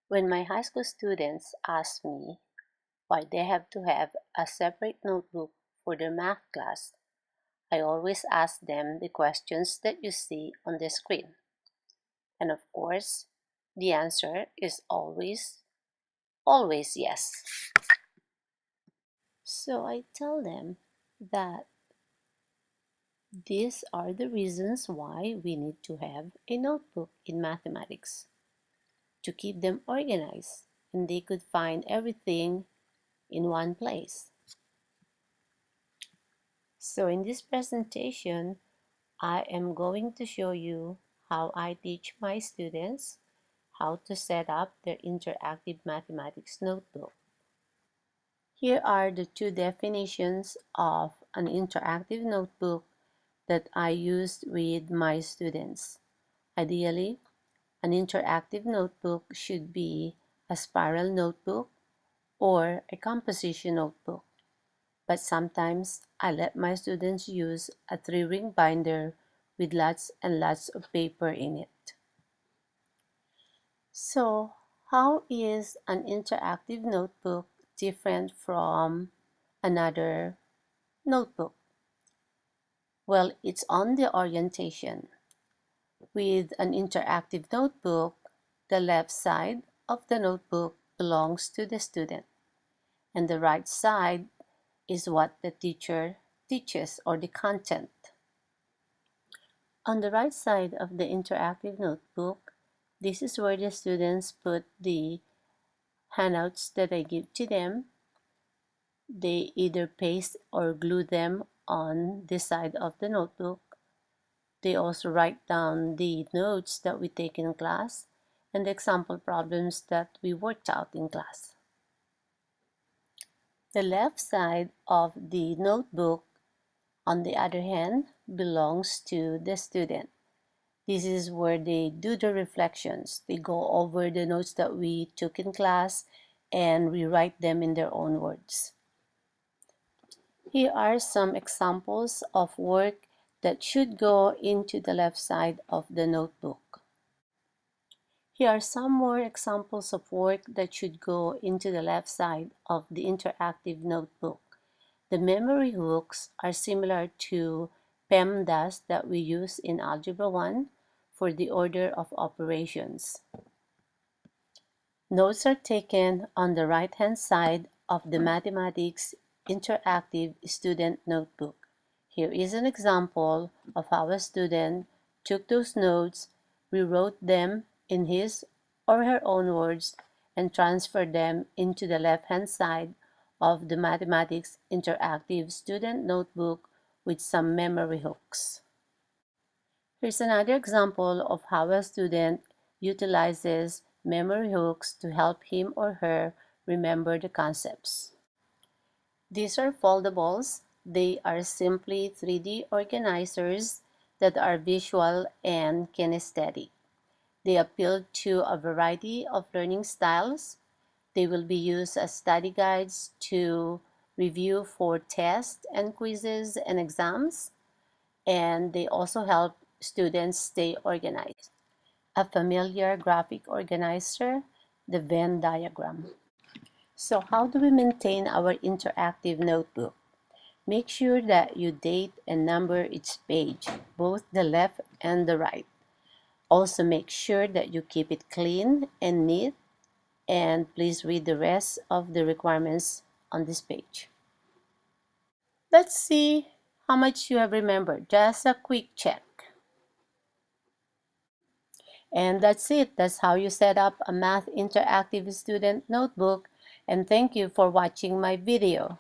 When my high school students ask me why they have to have a separate notebook for their math class, I always ask them the questions that you see on the screen. And of course, the answer is always yes. So I tell them that these are the reasons why we need to have a notebook in mathematics, to keep them organized and they could find everything in one place. So in this presentation, I am going to show you how I teach my students how to set up their interactive mathematics notebook. Here are the two definitions of an interactive notebook that I used with my students. Ideally, an interactive notebook should be a spiral notebook or a composition notebook, but sometimes I let my students use a 3-ring binder with lots and lots of paper in it. So, how is an interactive notebook different from another notebook? Well, it's on the orientation. With an interactive notebook, the left side of the notebook belongs to the student, and the right side is what the teacher teaches or the content. On the right side of the interactive notebook, this is where the students put the handouts that I give to them. They either paste or glue them on the side of the notebook. They also write down the notes that we take in class and the example problems that we worked out in class. The left side of the notebook, on the other hand, belongs to the student. This is where they do the reflections. They go over the notes that we took in class and rewrite them in their own words. Here are some examples of work that should go into the left side of the notebook. Here are some more examples of work that should go into the left side of the interactive notebook. The memory hooks are similar to PEMDAS that we use in Algebra 1 for the order of operations. Notes are taken on the right-hand side of the Mathematics Interactive Student Notebook. Here is an example of how a student took those notes, rewrote them in his or her own words, and transferred them into the left-hand side of the Mathematics Interactive Student Notebook with some memory hooks. Here's another example of how a student utilizes memory hooks to help him or her remember the concepts. These are foldables. They are simply 3D organizers that are visual and kinesthetic. They appeal to a variety of learning styles. They will be used as study guides to review for tests and quizzes and exams, and they also help students stay organized. A familiar graphic organizer, the Venn diagram. So how do we maintain our interactive notebook? Make sure that you date and number each page, both the left and the right. Also make sure that you keep it clean and neat, and please read the rest of the requirements on this page. Let's see how much you have remembered. Just a quick check. And that's it. That's how you set up a Math Interactive Student Notebook. And thank you for watching my video.